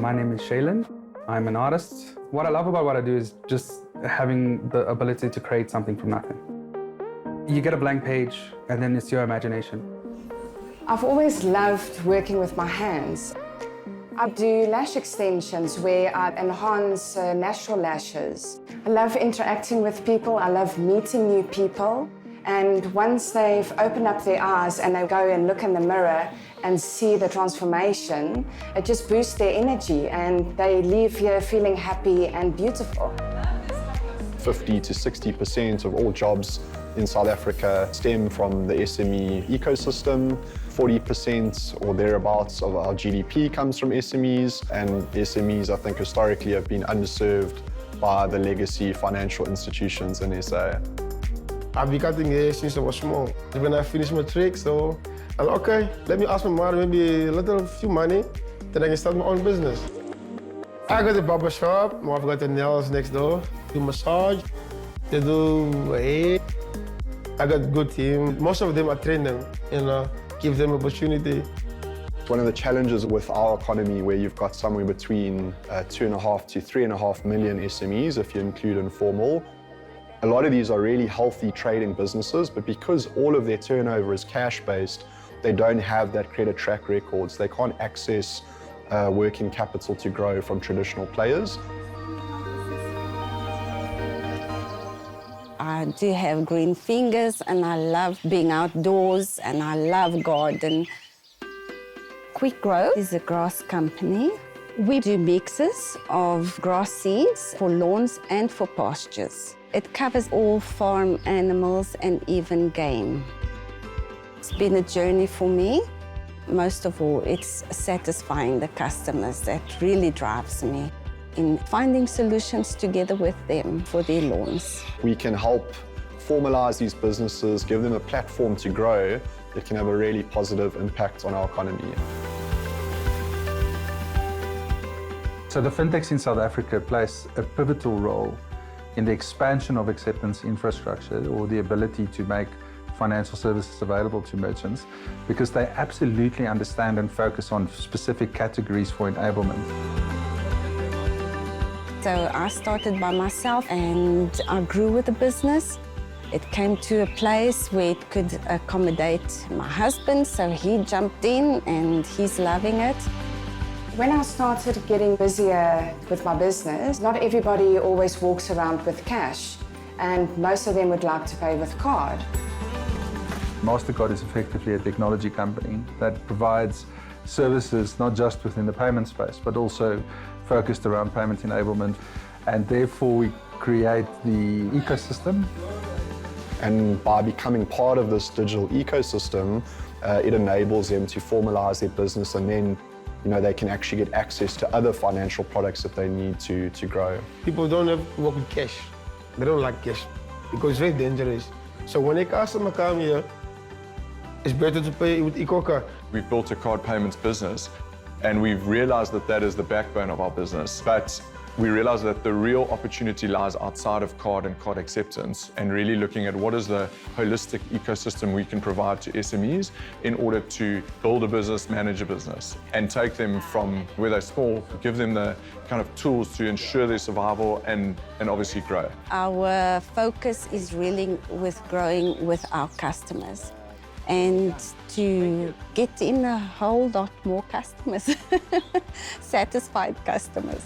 My name is Shaylin. I'm an artist. What I love about what I do is just having the ability to create something from nothing. You get a blank page and then it's your imagination. I've always loved working with my hands. I do lash extensions where I enhance natural lashes. I love interacting with people. I love meeting new people. And once they've opened up their eyes and they go and look in the mirror and see the transformation, it just boosts their energy and they leave here feeling happy and beautiful. 50 to 60% of all jobs in South Africa stem from the SME ecosystem. 40% or thereabouts of our GDP comes from SMEs, and SMEs, I think, historically have been underserved by the legacy financial institutions in SA. I've been cutting hair since I was small. When I finished my trick, so I thought, okay, let me ask my mother maybe a few money, then I can start my own business. I got a barber shop, I've got the nails next door, do massage, they do hair. I got a good team. Most of them I train them, give them opportunity. One of the challenges with our economy, where you've got somewhere between 2.5 to 3.5 million SMEs, if you include informal, a lot of these are really healthy trading businesses, but because all of their turnover is cash-based, they don't have that credit track records. They can't access working capital to grow from traditional players. I do have green fingers and I love being outdoors and I love garden. Quick Grow is a grass company. We do mixes of grass seeds for lawns and for pastures. It covers all farm animals and even game. It's been a journey for me. Most of all, it's satisfying the customers that really drives me in finding solutions together with them for their lawns. We can help formalize these businesses, give them a platform to grow that can have a really positive impact on our economy. So the fintechs in South Africa plays a pivotal role in the expansion of acceptance infrastructure, or the ability to make financial services available to merchants, because they absolutely understand and focus on specific categories for enablement. So I started by myself and I grew with the business. It came to a place where it could accommodate my husband, so he jumped in and he's loving it. When I started getting busier with my business, not everybody always walks around with cash, and most of them would like to pay with card. Mastercard is effectively a technology company that provides services not just within the payment space, but also focused around payment enablement, and therefore we create the ecosystem. And by becoming part of this digital ecosystem, it enables them to formalize their business, and then they can actually get access to other financial products that they need to grow. People don't have to work with cash. They don't like cash because it's very dangerous. So when a customer comes here, it's better to pay with eCard. We've built a card payments business, and we've realized that that is the backbone of our business. But we realize that the real opportunity lies outside of card and card acceptance, and really looking at what is the holistic ecosystem we can provide to SMEs in order to build a business, manage a business, and take them from where they're small, give them the kind of tools to ensure their survival and obviously grow. Our focus is really with growing with our customers and to get in a whole lot more customers, satisfied customers.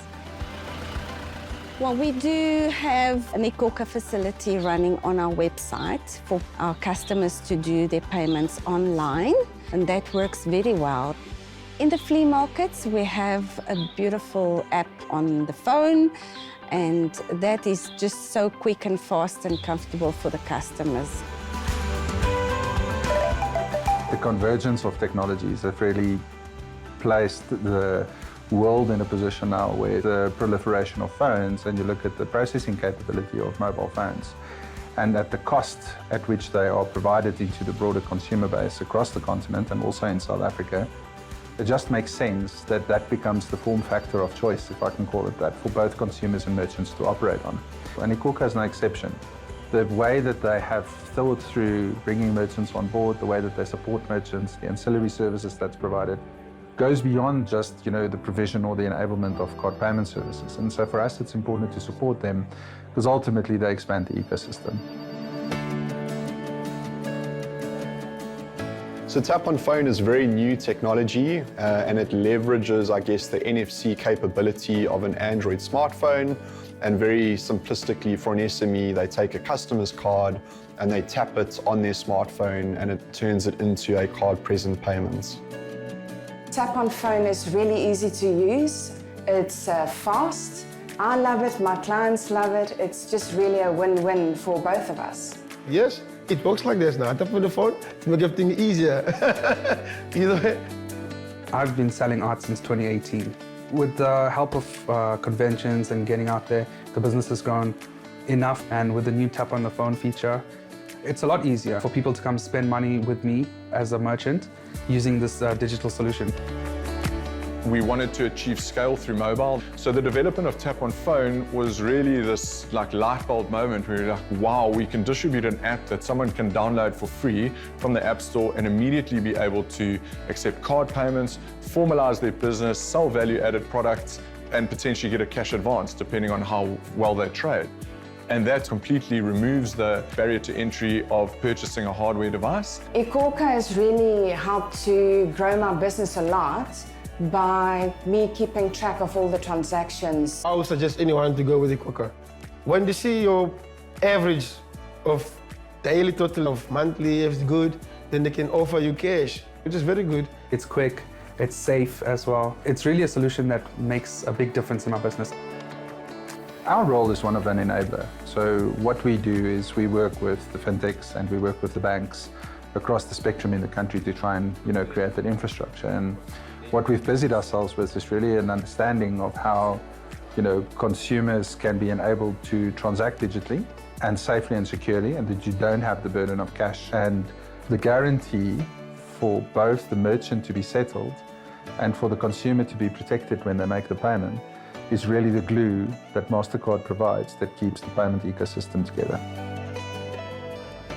Well, we do have an eCoca facility running on our website for our customers to do their payments online, and that works very well. In the flea markets, we have a beautiful app on the phone, and that is just so quick and fast and comfortable for the customers. The convergence of technologies have really placed the world in a position now where the proliferation of phones, and you look at the processing capability of mobile phones, and at the cost at which they are provided into the broader consumer base across the continent and also in South Africa, it just makes sense that that becomes the form factor of choice, if I can call it that, for both consumers and merchants to operate on. And iCoca is no exception. The way that they have thought through bringing merchants on board, the way that they support merchants, the ancillary services that's provided, goes beyond just, the provision or the enablement of card payment services. And so for us, it's important to support them because ultimately they expand the ecosystem. So Tap on Phone is very new technology and it leverages, I guess, the NFC capability of an Android smartphone. And very simplistically for an SME, they take a customer's card and they tap it on their smartphone and it turns it into a card-present payment. Tap on Phone is really easy to use. It's fast. I love it, my clients love it. It's just really a win-win for both of us. Yes, it works like this now. Tap on the phone to make everything easier. Either way. I've been selling art since 2018. With the help of conventions and getting out there, the business has grown enough. And with the new Tap on the Phone feature, it's a lot easier for people to come spend money with me as a merchant using this digital solution. We wanted to achieve scale through mobile. So the development of Tap on Phone was really this light bulb moment where you're like, wow, we can distribute an app that someone can download for free from the App Store and immediately be able to accept card payments, formalize their business, sell value-added products, and potentially get a cash advance depending on how well they trade. And that completely removes the barrier to entry of purchasing a hardware device. iKhokha has really helped to grow my business a lot by me keeping track of all the transactions. I would suggest anyone to go with iKhokha. When they see your average of daily total of monthly is good, then they can offer you cash, which is very good. It's quick, it's safe as well. It's really a solution that makes a big difference in our business. Our role is one of an enabler. So what we do is we work with the fintechs and we work with the banks across the spectrum in the country to try and create that infrastructure. And what we've busied ourselves with is really an understanding of how consumers can be enabled to transact digitally and safely and securely, and that you don't have the burden of cash. And the guarantee for both the merchant to be settled and for the consumer to be protected when they make the payment is really the glue that Mastercard provides that keeps the payment ecosystem together.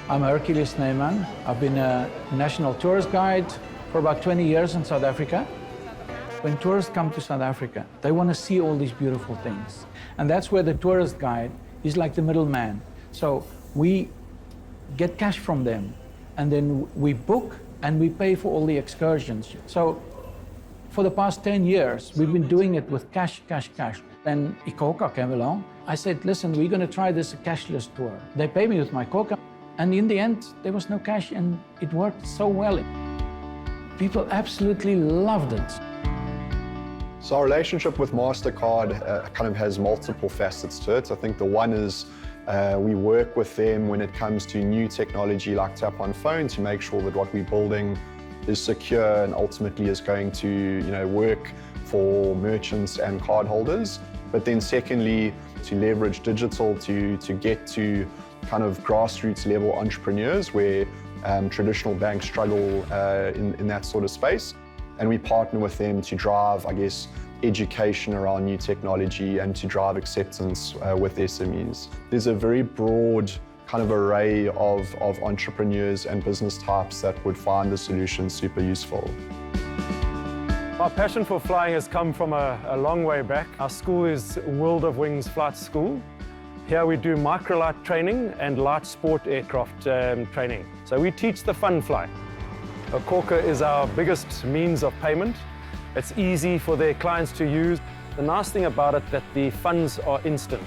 I'm Hercules Neyman. I've been a national tourist guide for about 20 years in South Africa. When tourists come to South Africa, they want to see all these beautiful things. And that's where the tourist guide is like the middleman. So we get cash from them, and then we book and we pay for all the excursions. So for the past 10 years, we've been doing it with cash. Then iKhokha came along. I said, listen, we're going to try this cashless tour. They pay me with my iKhokha. And in the end, there was no cash, and it worked so well. People absolutely loved it. So our relationship with Mastercard kind of has multiple facets to it. I think the one is we work with them when it comes to new technology like Tap on Phone to make sure that what we're building is secure and ultimately is going to work for merchants and cardholders. But then secondly, to leverage digital to get to kind of grassroots level entrepreneurs where traditional banks struggle in that sort of space. And we partner with them to drive, I guess, education around new technology and to drive acceptance with SMEs. There's a very broad kind of array of entrepreneurs and business types that would find the solution super useful. My passion for flying has come from a long way back. Our school is World of Wings Flight School. Here we do microlight training and light sport aircraft training. So we teach the fun flight. iKhokha is our biggest means of payment. It's easy for their clients to use. The nice thing about it that the funds are instant.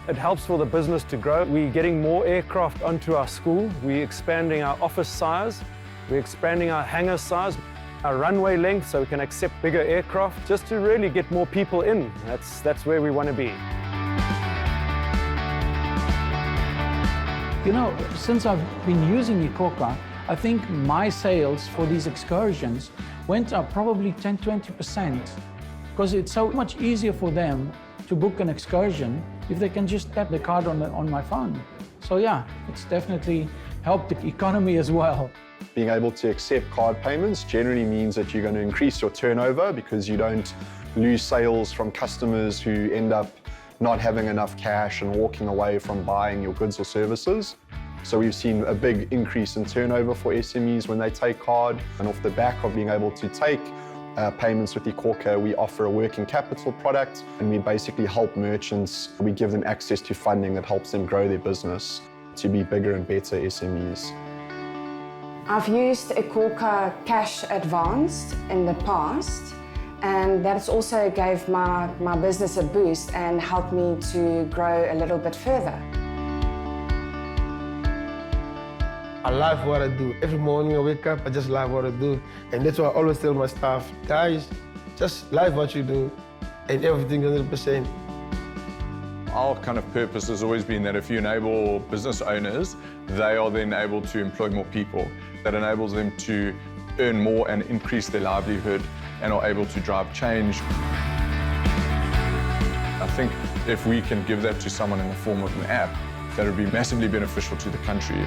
It helps for the business to grow. We're getting more aircraft onto our school. We're expanding our office size. We're expanding our hangar size, our runway length, so we can accept bigger aircraft, just to really get more people in. That's where we want to be. Since I've been using iKhokha, I think my sales for these excursions went up probably 10–20%, because it's so much easier for them to book an excursion if they can just tap the card on my phone. So yeah, it's definitely helped the economy as well. Being able to accept card payments generally means that you're going to increase your turnover because you don't lose sales from customers who end up not having enough cash and walking away from buying your goods or services. So we've seen a big increase in turnover for SMEs when they take card, and off the back of being able to take payments with Ikorka, we offer a working capital product, and we basically help merchants. We give them access to funding that helps them grow their business to be bigger and better SMEs. I've used Ikorka Cash Advanced in the past, and that's also gave my business a boost and helped me to grow a little bit further. I love what I do. Every morning I wake up, I just love what I do. And that's why I always tell my staff, guys, just love what you do and everything 100%. Our kind of purpose has always been that if you enable business owners, they are then able to employ more people. That enables them to earn more and increase their livelihood and are able to drive change. I think if we can give that to someone in the form of an app, that would be massively beneficial to the country.